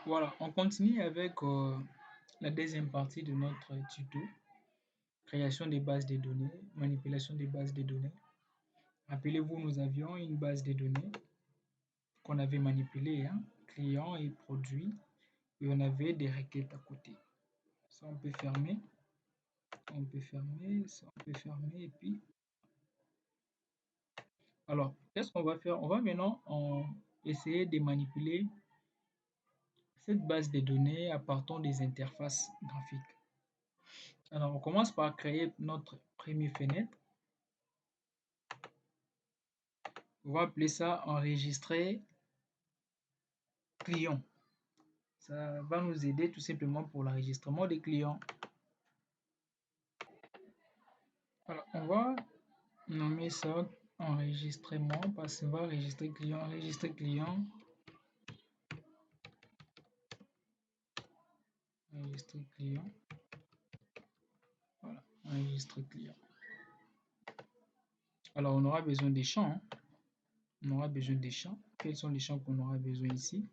Voilà, on continue avec la deuxième partie de notre tuto, création des bases de données, manipulation des bases de données. Rappelez-vous, nous avions une base de données qu'on avait manipulée, hein, client et produit, et on avait des requêtes à côté. Ça, on peut fermer, ça, on peut fermer, et puis, alors, qu'est-ce qu'on va faire? On va maintenant essayer de manipuler cette base de données à partir des interfaces graphiques. Alors, on commence par créer notre première fenêtre. On va appeler ça enregistrer client. Ça va nous aider tout simplement pour l'enregistrement des clients. Alors, on va nommer ça enregistrement parce qu'on va enregistrer client, enregistrer client, enregistrer client. Voilà, enregistrer client. Alors, on aura besoin des champs. Hein. On aura besoin des champs. Quels sont les champs qu'on aura besoin ici?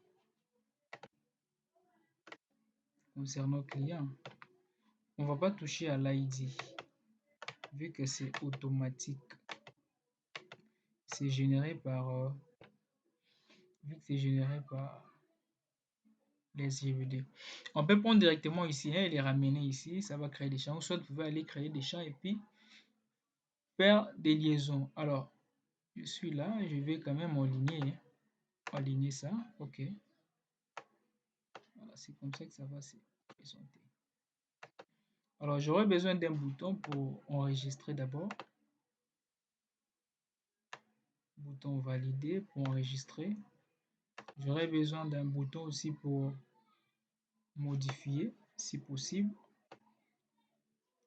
Concernant client, on ne va pas toucher à l'ID vu que c'est automatique. C'est généré par vu que c'est généré par les JVD. On peut prendre directement ici hein, et les ramener ici, ça va créer des champs. Soit vous pouvez aller créer des champs et puis faire des liaisons. Alors, je suis là, je vais quand même aligner ça. Ok. Voilà, c'est comme ça que ça va se présenter. Alors, j'aurai besoin d'un bouton pour enregistrer d'abord. Bouton valider pour enregistrer. J'aurai besoin d'un bouton aussi pour modifier, si possible.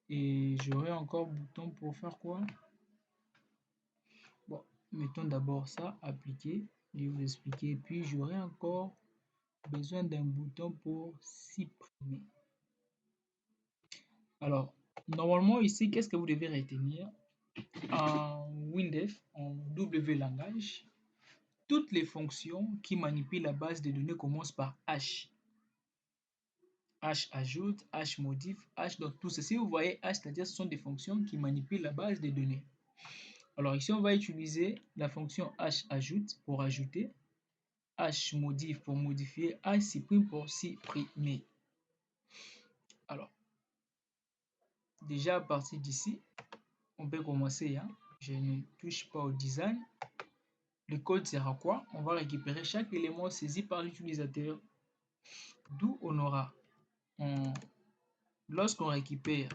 Et j'aurai encore bouton pour faire quoi? Bon, mettons d'abord ça, appliquer. Je vais vous expliquer. Puis j'aurai encore besoin d'un bouton pour supprimer. Alors, normalement ici, qu'est-ce que vous devez retenir? En WinDev, en W langage, toutes les fonctions qui manipulent la base de données commencent par H. H ajoute, H modifie, H, donc tout ceci, vous voyez H, c'est-à-dire ce sont des fonctions qui manipulent la base de données. Alors ici, on va utiliser la fonction H ajoute pour ajouter, H modifie pour modifier, H supprime pour supprimer. Alors, déjà à partir d'ici, on peut commencer. Hein. Je ne touche pas au design. Le code sera quoi? On va récupérer chaque élément saisi par l'utilisateur. D'où on aura, lorsqu'on récupère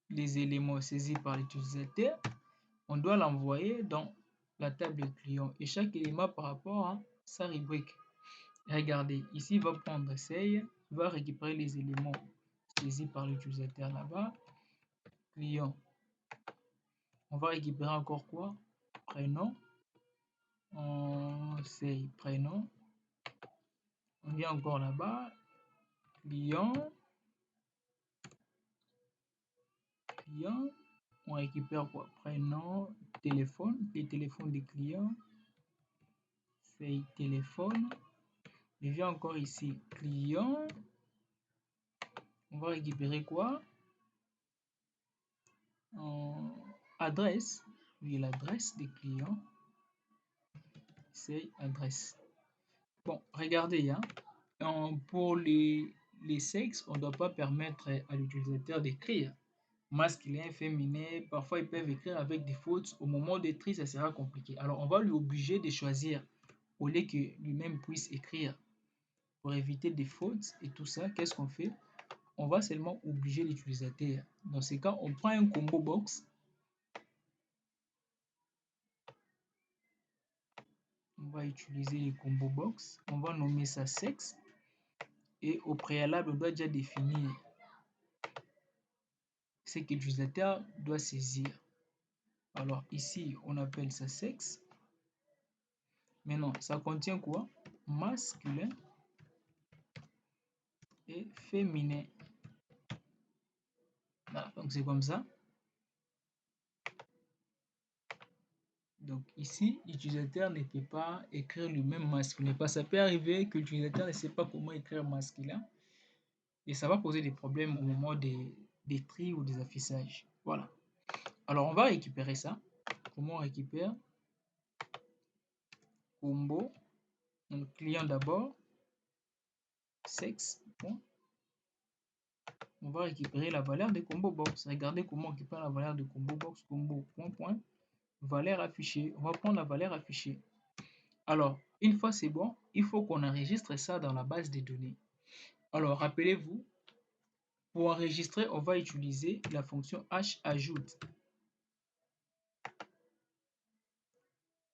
les éléments saisis par l'utilisateur, on doit l'envoyer dans la table client et chaque élément par rapport à sa rubrique. Regardez, ici, il va prendre essaye, il va récupérer les éléments saisis par l'utilisateur là-bas. Client. On va récupérer encore quoi? Prénom. On sait prénom. On vient encore là-bas. Client. Client. On récupère quoi? Prénom, téléphone, les téléphones des clients. C'est téléphone. Je viens encore ici, client. On va récupérer quoi? Adresse. Oui, l'adresse des clients. C'est adresse. Bon, regardez, hein. Pour les sexes, on ne doit pas permettre à l'utilisateur d'écrire masculin, féminin. Parfois, ils peuvent écrire avec des fautes. Au moment d'écrire, ça sera compliqué. Alors, on va lui obliger de choisir au lieu que lui-même puisse écrire pour éviter des fautes et tout ça. Qu'est-ce qu'on fait? On va seulement obliger l'utilisateur. Dans ce cas, on prend un combo box. On va utiliser les combo box. On va nommer ça sexe. Et au préalable, on doit déjà définir ce que l'utilisateur doit saisir. Alors ici, on appelle ça sexe. Maintenant, ça contient quoi? Masculin et féminin. Voilà, donc c'est comme ça. Donc ici, l'utilisateur ne peut pas écrire le même masculin. Parce que ça peut arriver que l'utilisateur ne sait pas comment écrire masculin et ça va poser des problèmes au moment des tris ou des affichages. Voilà. Alors on va récupérer ça. Comment on récupère? Combo. Donc client d'abord. Sexe. Point. On va récupérer la valeur de combo box. Regardez comment on récupère la valeur de combo box. Combo point point. Valeur affichée. On va prendre la valeur affichée. Alors, une fois c'est bon, il faut qu'on enregistre ça dans la base de données. Alors, rappelez-vous, pour enregistrer, on va utiliser la fonction hash-ajoute.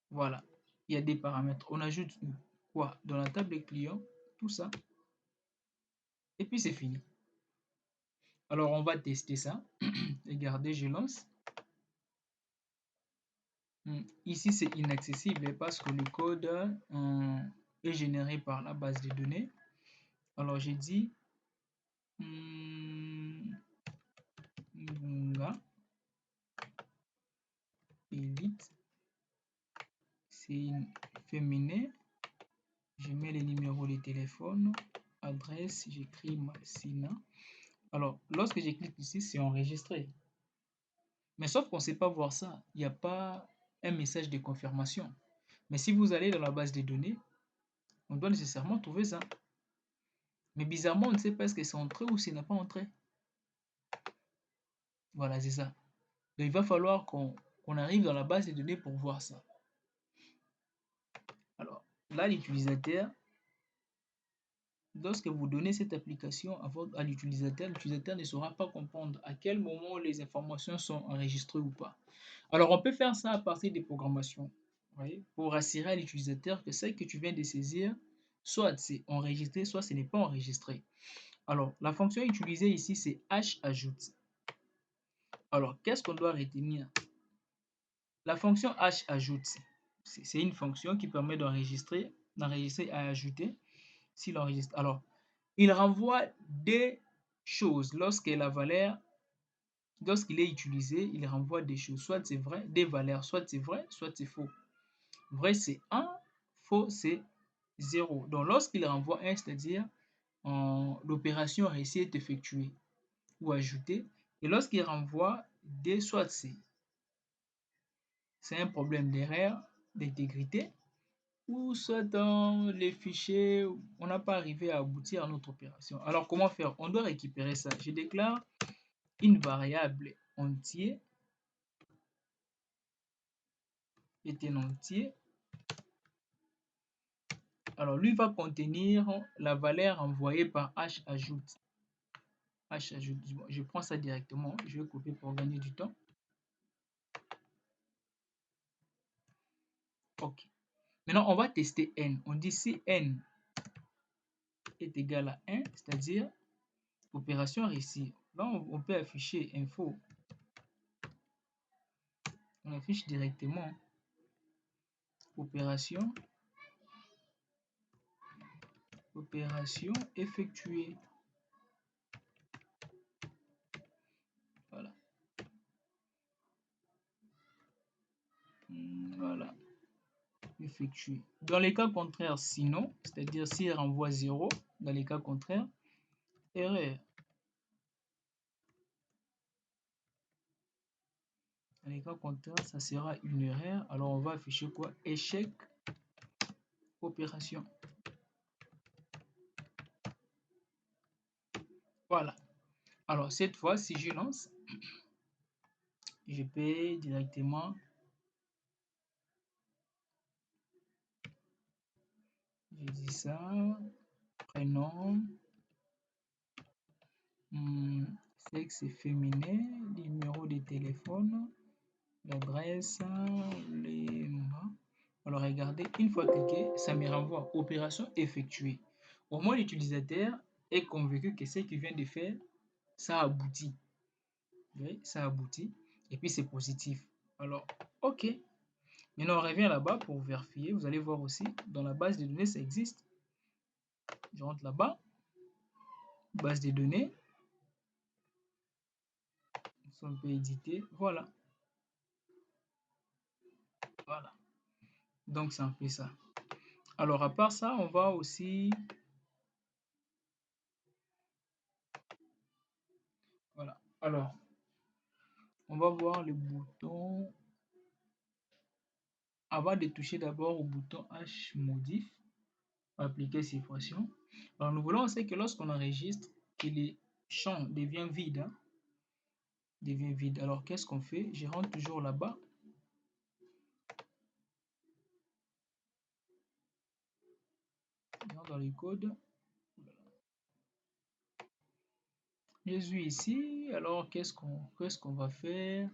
Voilà, il y a des paramètres. On ajoute quoi? Dans la table des clients, tout ça. Et puis c'est fini. Alors, on va tester ça. Regardez, je lance. Ici, c'est inaccessible parce que le code est généré par la base de données. Alors, j'ai dit Bunga Elite, c'est une féminin. Je mets les numéros de téléphone, adresse, j'écris Massina. Alors, lorsque je clique ici, c'est enregistré. Mais sauf qu'on ne sait pas voir ça. Il n'y a pas un message de confirmation. Mais si vous allez dans la base des données, on doit nécessairement trouver ça. Mais bizarrement, on ne sait pas est-ce que c'est entré ou s'il n'est pas entré. Voilà, c'est ça. Donc, il va falloir qu'on arrive dans la base des données pour voir ça. Alors, là, l'utilisateur, lorsque vous donnez cette application à l'utilisateur ne saura pas comprendre à quel moment les informations sont enregistrées ou pas. Alors, on peut faire ça à partir des programmations, voyez, pour assurer à l'utilisateur que ce que tu viens de saisir, soit c'est enregistré, soit ce n'est pas enregistré. Alors, la fonction utilisée ici, c'est hash-ajoute. Alors, qu'est-ce qu'on doit retenir? La fonction hash-ajoute, c'est une fonction qui permet d'enregistrer et ajouter s'il enregistre. Alors, il renvoie des choses lorsque la valeur, lorsqu'il est utilisé, il renvoie des choses, soit c'est vrai, des valeurs, soit c'est vrai, soit c'est faux. Vrai c'est 1, faux c'est 0. Donc lorsqu'il renvoie 1, c'est-à-dire l'opération réussie est effectuée ou ajoutée, et lorsqu'il renvoie des, soit c'est un problème d'erreur, d'intégrité, ou soit dans les fichiers, on n'a pas arrivé à aboutir à notre opération. Alors comment faire? On doit récupérer ça. Je déclare une variable entier est un entier. Alors lui va contenir la valeur envoyée par hash-ajoute. Hash-ajoute, je prends ça directement, je vais copier pour gagner du temps. Ok. Maintenant, on va tester n. On dit si n est égal à 1, c'est-à-dire opération réussie. Là, on peut afficher info. On affiche directement opération effectuée. Voilà. Voilà. Effectué. Dans les cas contraires, sinon, c'est-à-dire s'il renvoie 0, dans les cas contraires, erreur. Dans les cas contraires, ça sera une erreur. Alors on va afficher quoi? Échec opération. Voilà. Alors cette fois, si je lance, je peux directement, je dis ça, prénom, sexe féminin, numéro de téléphone, l'adresse, les... Alors regardez, une fois cliqué, ça me renvoie opération effectuée. Au moins l'utilisateur est convaincu que ce qu'il vient de faire, ça aboutit. Oui, ça aboutit. Et puis c'est positif. Alors, ok. Maintenant, on revient là-bas pour vérifier. Vous allez voir aussi, dans la base de données, ça existe. Je rentre là-bas, base de données. On peut éditer. Voilà. Voilà. Donc, c'est un peu ça. Alors, à part ça, on va aussi... Voilà. Alors, on va voir le bouton. Avant de toucher d'abord au bouton H modif, appliquer ces fonctions. Alors, nous voulons aussi que lorsqu'on enregistre, que les champs deviennent vides. Hein, devient vide. Alors, qu'est-ce qu'on fait? Je rentre toujours là-bas. Dans les codes. Je suis ici. Alors, qu'est-ce qu'on va faire?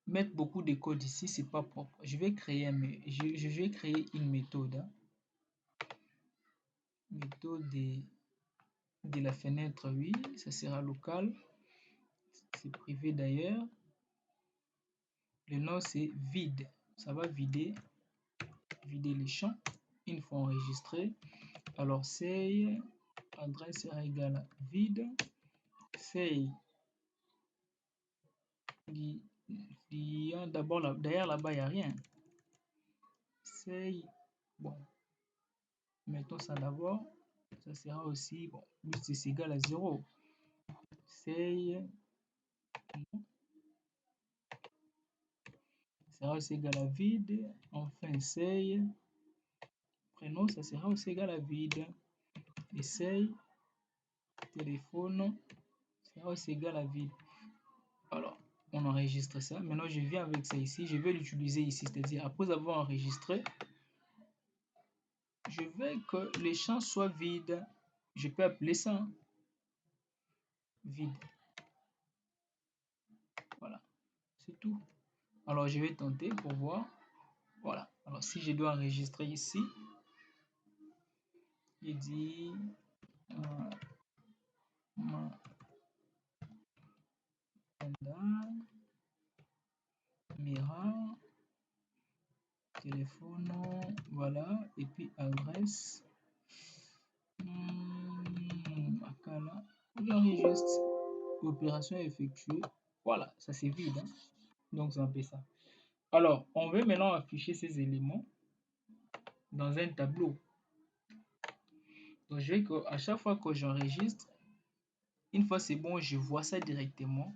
Mettre beaucoup de codes ici, c'est pas propre. Je vais créer je vais créer une méthode. Hein. Méthode de la fenêtre, oui, ça sera local. C'est privé d'ailleurs. Le nom c'est vide. Ça va vider les champs une fois enregistré. Alors, say adresse sera égale à vide. Say d'abord derrière là-bas, il n'y a rien. Say, bon, mettons ça d'abord. Ça sera aussi, bon, plus c'est égal à 0. Say, sera aussi égal à vide. Enfin, say, prénom, ça sera aussi égal à vide. Et say, téléphone, sera aussi égal à vide. Alors, on enregistre ça. Maintenant, je viens avec ça ici. Je vais l'utiliser ici. C'est-à-dire, après avoir enregistré, je veux que les champs soient vides. Je peux appeler ça hein, vide. Voilà, c'est tout. Alors, je vais tenter pour voir. Voilà. Alors, si je dois enregistrer ici, je dis Mira, téléphone, voilà, et puis adresse. Akala, j'enregistre. Opération effectuée. Voilà, ça c'est vide. Hein. Donc, c'est un peu ça. Alors, on veut maintenant afficher ces éléments dans un tableau. Donc, je vais que à chaque fois que j'enregistre, une fois c'est bon, je vois ça directement.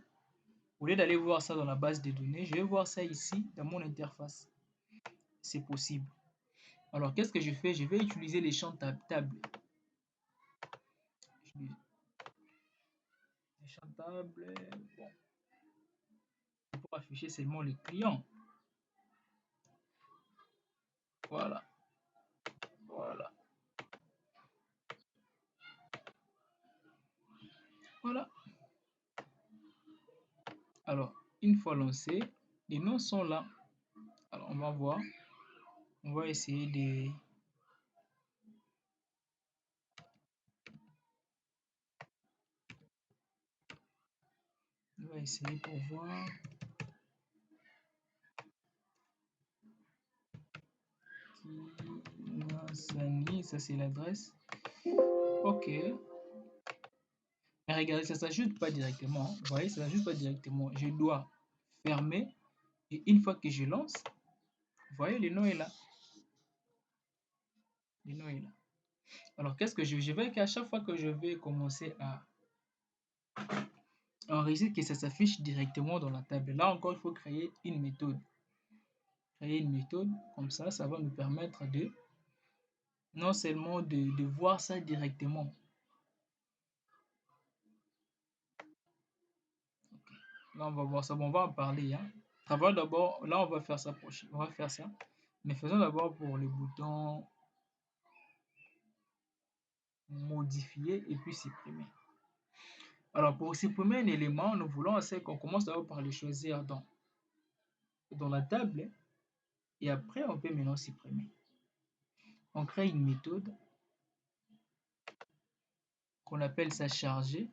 Au lieu d'aller voir ça dans la base de données, je vais voir ça ici dans mon interface. C'est possible. Alors, qu'est-ce que je fais? Je vais utiliser les champs table. Les champs table, bon, pour afficher seulement les clients. Voilà. Voilà. Voilà. Alors, une fois lancé, les noms sont là. Alors, on va voir. On va essayer de... On va essayer pour voir. Sani, ça c'est l'adresse. Ok. Mais regardez, ça ne s'ajoute pas directement. Hein. Vous voyez, ça ne s'ajoute pas directement. Je dois fermer. Et une fois que je lance, vous voyez, le nom est là. Le nom est là. Alors, qu'est-ce que je vais qu'à chaque fois que je vais commencer à enregistrer, que ça s'affiche directement dans la table. Là encore, il faut créer une méthode. Créer une méthode, comme ça va nous permettre de non seulement de voir ça directement. Là, on va voir ça. Bon, on va en parler. Hein. D'abord, là, on va faire ça prochain. On va faire ça. Mais faisons d'abord pour le bouton modifier et puis supprimer. Alors, pour supprimer un élément, nous voulons aussi qu'on commence d'abord par le choisir dans la table et après, on peut maintenant supprimer. On crée une méthode qu'on appelle ça charger.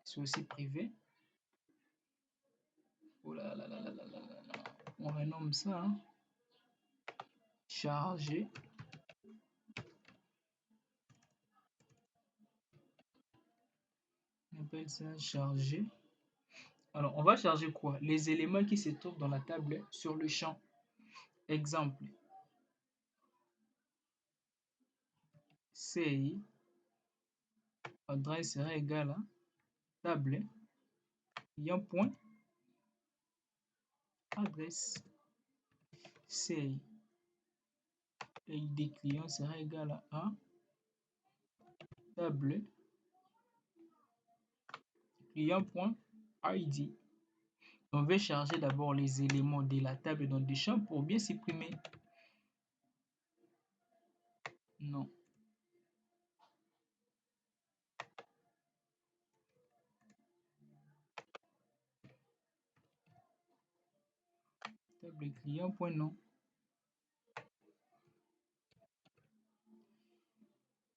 C'est aussi privé. Oh là là là là là là là. On renomme ça. Hein. Charger. On appelle ça charger. Alors, on va charger quoi? Les éléments qui se trouvent dans la table sur le champ. Exemple, CI, adresse sera égale à table, client point, adresse. CI, ID client sera égal à table, client point, ID. On va charger d'abord les éléments de la table dans des champs pour bien supprimer. Non. Table client point non.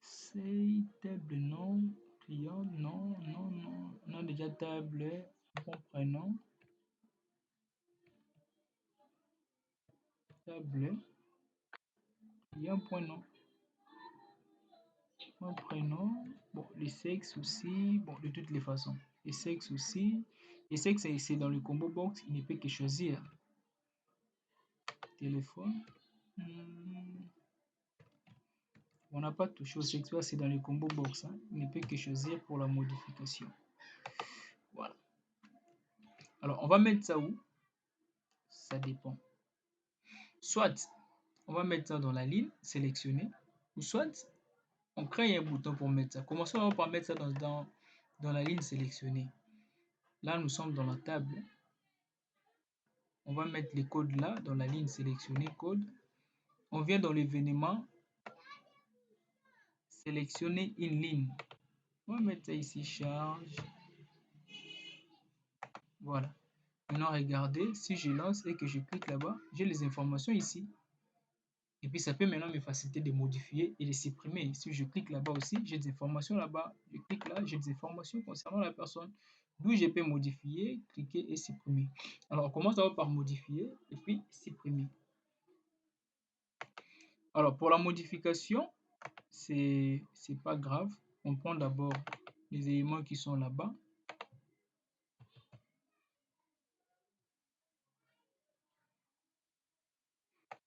C'est table non. Client non, non, non. On a déjà table, bon prénom. Table, client point non. Mon prénom, bon, les sexes aussi, bon, de toutes les façons. Les sexes aussi. Les sexes, c'est dans le combo box, il ne peut que choisir. Téléphone. On n'a pas touché au sexe, c'est dans le combo box. Hein. Il ne peut que choisir pour la modification. Voilà. Alors, on va mettre ça où? Ça dépend. Soit, on va mettre ça dans la ligne sélectionnée, ou soit, on crée un bouton pour mettre ça. Commençons par mettre ça dans la ligne sélectionnée. Là, nous sommes dans la table. On va mettre les codes là, dans la ligne sélectionnée, code. On vient dans l'événement, sélectionner une ligne. On va mettre ça ici, charge. Voilà. Maintenant, regardez, si je lance et que je clique là-bas, j'ai les informations ici. Et puis, ça peut maintenant me faciliter de modifier et de supprimer. Si je clique là-bas aussi, j'ai des informations là-bas. Je clique là, j'ai des informations concernant la personne. D'où je peux modifier, cliquer et supprimer. Alors, on commence d'abord par modifier et puis supprimer. Alors, pour la modification, c'est pas grave. On prend d'abord les éléments qui sont là-bas.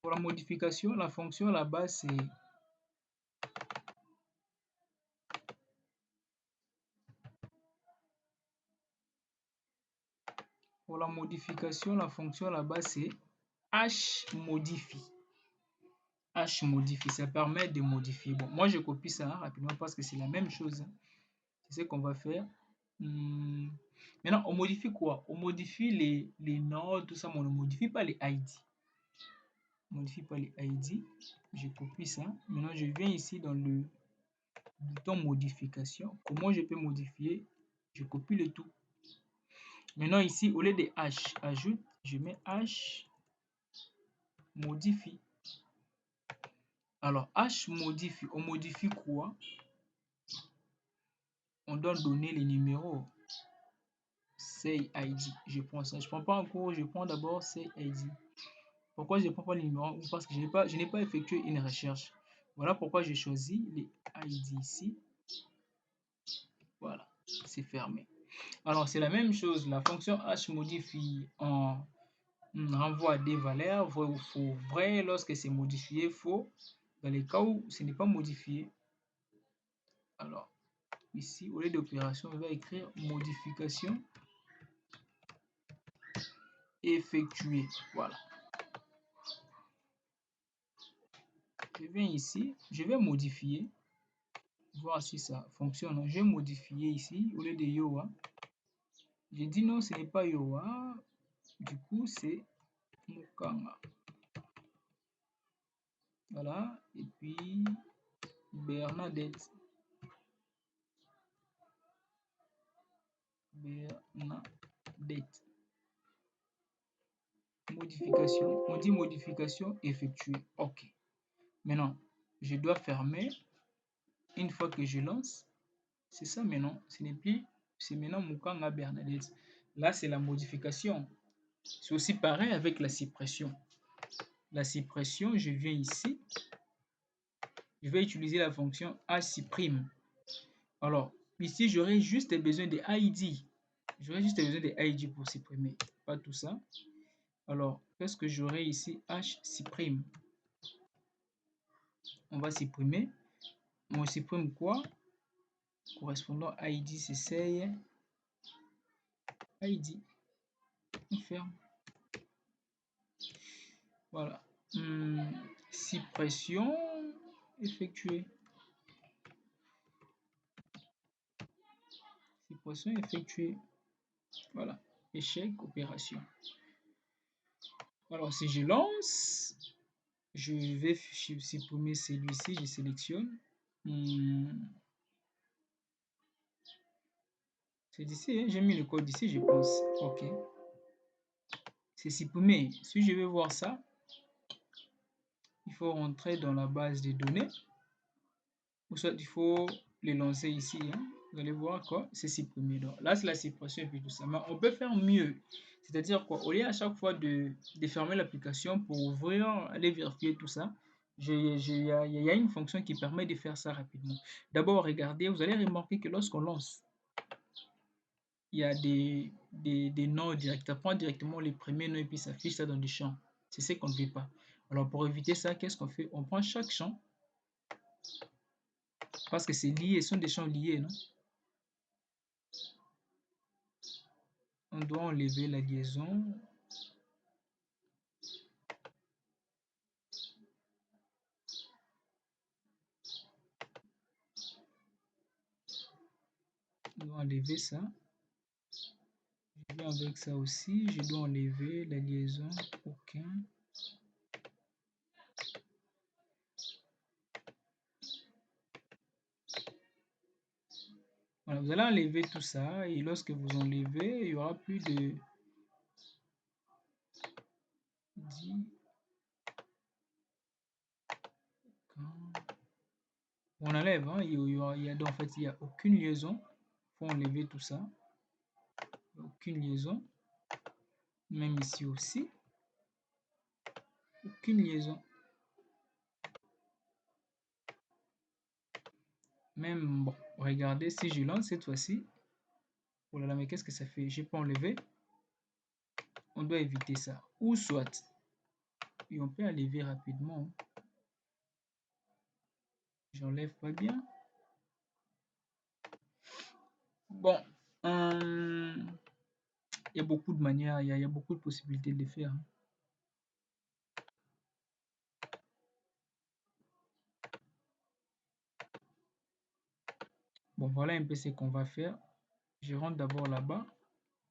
Pour la modification, la fonction là-bas, c'est pour la modification, la fonction là-bas, c'est hmodifie. Hmodifie, ça permet de modifier. Bon, moi, je copie ça rapidement parce que c'est la même chose. C'est ce qu'on va faire. Maintenant, on modifie quoi? On modifie les noms, tout ça, mais on ne modifie pas les ID. On ne modifie pas les ID. Je copie ça. Maintenant, je viens ici dans le bouton modification. Comment je peux modifier? Je copie le tout. Maintenant, ici, au lieu de H, ajoute, je mets H, modifie. Alors, H modifie. On modifie quoi? On doit donner les numéros. Say ID. Je prends ça. Je ne prends pas en cours, je prends d'abord Say ID. Pourquoi je ne prends pas les numéros? Parce que je n'ai pas effectué une recherche. Voilà pourquoi j'ai choisi les ID ici. Voilà, c'est fermé. Alors, c'est la même chose. La fonction H modifie en renvoie des valeurs, vrai ou faux. Vrai lorsque c'est modifié, faux dans les cas où ce n'est pas modifié. Alors, ici, au lieu d'opération, on va écrire modification effectuée. Voilà. Je viens ici, je vais modifier, voir si ça fonctionne. Je vais modifier ici, au lieu de Yoa. J'ai dit non, ce n'est pas Yoa. Du coup, c'est Mukanga. Voilà. Et puis, Bernadette. Bernadette. Modification. On dit modification effectuée. OK. Maintenant, je dois fermer. Une fois que je lance, c'est ça maintenant. Ce n'est plus, c'est maintenant Mukanga Bernadette. Là, c'est la modification. C'est aussi pareil avec la suppression. La suppression, je viens ici. Je vais utiliser la fonction h'supprime. Alors, ici, j'aurai juste besoin de ID. J'aurais juste besoin de ID pour supprimer, pas tout ça. Alors, qu'est-ce que j'aurai ici? H supprime. On va supprimer. On supprime quoi? Correspondant à ID, c'est say ID. On ferme. Voilà. Suppression effectuée. Suppression effectuée. Voilà. Échec, opération. Alors, si je lance, je vais supprimer celui-ci, je sélectionne. C'est d'ici, hein? J'ai mis le code ici, je pense. OK. C'est supprimé. Si je veux voir ça, il faut rentrer dans la base de données. Ou soit il faut les lancer ici. Hein? Vous allez voir quoi? C'est supprimé. Donc là, c'est la suppression et puis tout ça. Mais on peut faire mieux. C'est-à-dire quoi? Au lieu à chaque fois de fermer l'application pour ouvrir, aller vérifier tout ça, il y a une fonction qui permet de faire ça rapidement. D'abord, regardez, vous allez remarquer que lorsqu'on lance, il y a des noms directs. Prend directement les premiers noms et puis s'affiche ça dans des champs. C'est ce qu'on ne veut pas. Alors pour éviter ça, qu'est-ce qu'on fait? On prend chaque champ parce que c'est lié, ce sont des champs liés, non? On doit enlever la liaison. On doit enlever ça. Je vais avec ça aussi. Je dois enlever la liaison. Aucun. Voilà, vous allez enlever tout ça et lorsque vous enlevez, il y aura plus de 10. On enlève, hein, en fait, il n'y a aucune liaison. Il faut enlever tout ça. Aucune liaison. Même ici aussi. Aucune liaison. Même, bon, regardez, si je lance cette fois-ci. Oh là là, mais qu'est-ce que ça fait? Je peux enlever. On doit éviter ça. Ou soit, et on peut enlever rapidement. J'enlève pas bien. Bon, il y a beaucoup de manières, il y a beaucoup de possibilités de le faire. Bon, voilà un peu ce qu'on va faire. Je rentre d'abord là-bas,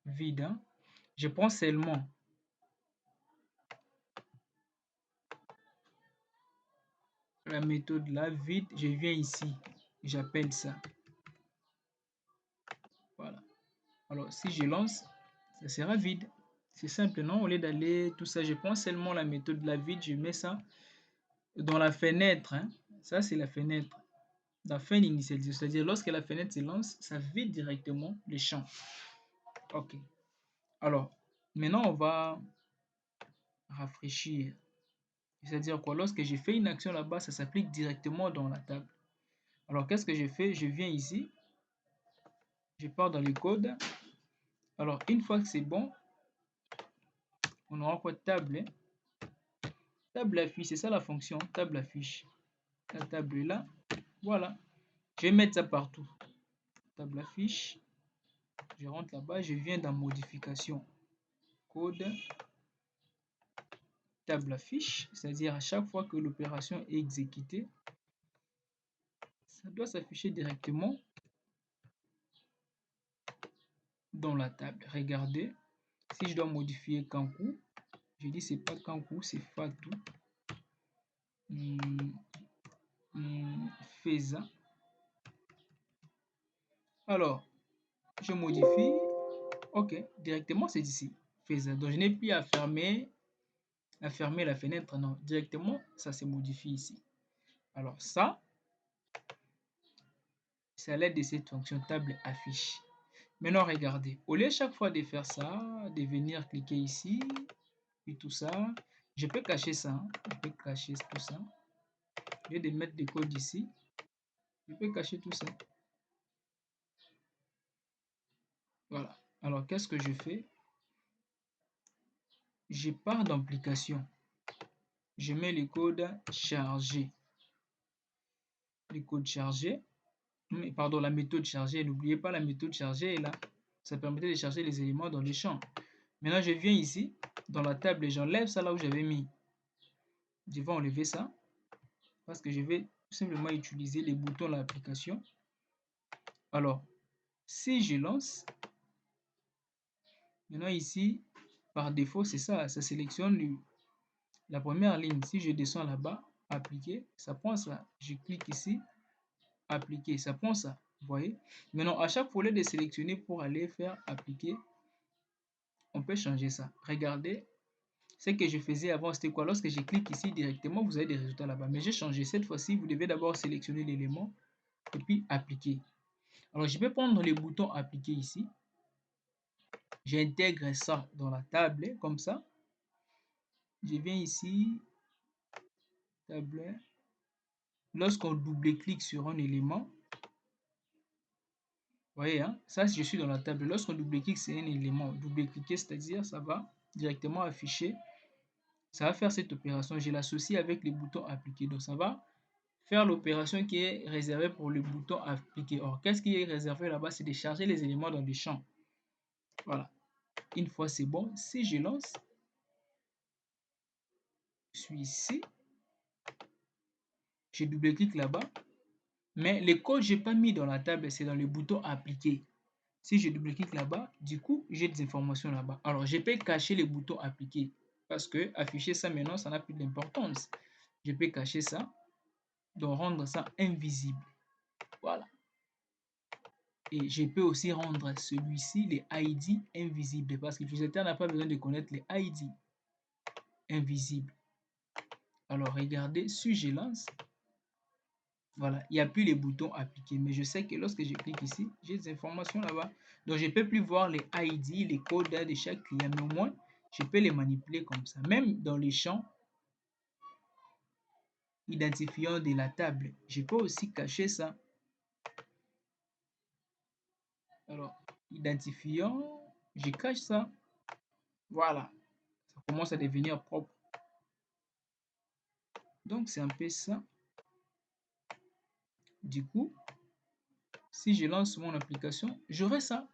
vide. Hein. Je prends seulement la méthode là, vide. Je viens ici, j'appelle ça. Voilà. Alors, si je lance, ça sera vide. C'est simple, non? Au lieu d'aller tout ça, je prends seulement la méthode de la vide, je mets ça dans la fenêtre. Hein. Ça, c'est la fenêtre. La fin initiale, c'est-à-dire lorsque la fenêtre se lance, ça vide directement le champ. OK. Alors, maintenant, on va rafraîchir. C'est-à-dire quoi? Lorsque j'ai fait une action là-bas, ça s'applique directement dans la table. Alors, qu'est-ce que je fais? Je viens ici, je pars dans le code. Alors, une fois que c'est bon, on aura quoi? Table. Hein? Table affiche, c'est ça la fonction, table affiche. La table est là. Voilà. Je vais mettre ça partout. Table affiche. Je rentre là-bas, je viens dans modification. Code. Table affiche, c'est-à-dire à chaque fois que l'opération est exécutée, ça doit s'afficher directement dans la table. Regardez, si je dois modifier Kankou, je dis c'est pas Kankou, c'est Fatou. Feza. Alors, je modifie. Ok, directement c'est ici. Feza. Donc je n'ai plus à fermer la fenêtre. Non, directement ça se modifie ici. Alors ça, c'est à l'aide de cette fonction table affiche. Maintenant, regardez, au lieu chaque fois de faire ça, de venir cliquer ici, puis tout ça, je peux cacher ça. Hein. Je peux cacher tout ça. Au lieu de mettre des codes ici, je peux cacher tout ça. Voilà. Alors, qu'est-ce que je fais? Je pars d'application. Je mets le code chargé. Le code chargé. Pardon, la méthode chargée. N'oubliez pas la méthode chargée est là. Ça permettait de charger les éléments dans les champs. Maintenant, je viens ici, dans la table, et j'enlève ça là où j'avais mis. Je vais enlever ça parce que je vais tout simplement utiliser les boutons de l'application. Alors, si je lance, maintenant ici, par défaut, c'est ça, ça sélectionne la première ligne. Si je descends là-bas, appliquer, ça prend ça. Je clique ici, appliquer, ça prend ça. Vous voyez? Maintenant, à chaque fois, au lieu de sélectionner pour aller faire appliquer, on peut changer ça. Regardez, ce que je faisais avant, c'était quoi? Lorsque je clique ici directement, vous avez des résultats là-bas. Mais j'ai changé. Cette fois-ci, vous devez d'abord sélectionner l'élément et puis appliquer. Alors, je vais prendre les boutons appliquer ici. J'intègre ça dans la table, comme ça. Je viens ici, table. Lorsqu'on double-clique sur un élément, vous voyez, hein, ça, je suis dans la table. Lorsqu'on double-clique sur un élément, double-cliquer, c'est-à-dire, ça va directement afficher. Ça va faire cette opération. Je l'associe avec les boutons appliquer. Donc, ça va faire l'opération qui est réservée pour le bouton appliquer. Or, qu'est-ce qui est réservé là-bas? C'est de charger les éléments dans des champs. Voilà. Une fois c'est bon, si je lance, je suis ici, je double-clique là-bas, mais le code, je n'ai pas mis dans la table, c'est dans le bouton appliquer. Si je double-clique là-bas, du coup, j'ai des informations là-bas. Alors, je peux cacher les boutons appliquer parce que afficher ça maintenant, ça n'a plus d'importance. Je peux cacher ça, donc rendre ça invisible. Voilà. Et je peux aussi rendre celui-ci, les ID, invisibles parce que l'utilisateur n'a pas besoin de connaître les ID invisibles. Alors, regardez, si je lance, voilà, il n'y a plus les boutons appliquer. Mais je sais que lorsque je clique ici, j'ai des informations là-bas. Donc, je ne peux plus voir les ID, les codes de chaque client. Mais au moins, je peux les manipuler comme ça. Même dans les champs identifiants de la table, je peux aussi cacher ça. Alors, identifiant, je cache ça. Voilà, ça commence à devenir propre. Donc, c'est un peu ça. Du coup, si je lance mon application, j'aurai ça.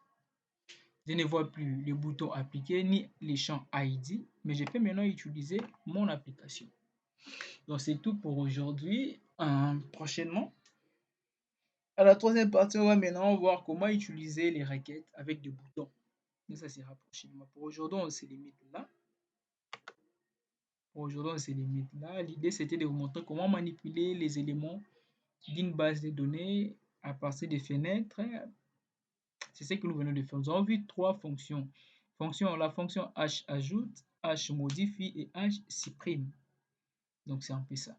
Je ne vois plus les boutons appliquer ni les champs ID, mais je peux maintenant utiliser mon application. Donc, c'est tout pour aujourd'hui. Prochainement, à la troisième partie, on va maintenant voir comment utiliser les requêtes avec des boutons. Mais ça sera prochainement. Pour aujourd'hui, on se limite là. Pour aujourd'hui, on se limite là. L'idée, c'était de vous montrer comment manipuler les éléments d'une base de données à partir des fenêtres. C'est ce que nous venons de faire. Nous avons vu trois fonctions. La fonction h ajoute, h modifie et h supprime. Donc, c'est un peu ça.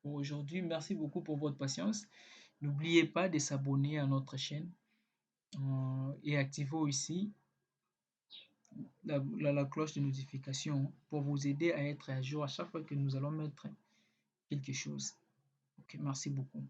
Pour aujourd'hui, merci beaucoup pour votre patience. N'oubliez pas de s'abonner à notre chaîne et activez aussi la cloche de notification pour vous aider à être à jour à chaque fois que nous allons mettre quelque chose. Ok, merci beaucoup.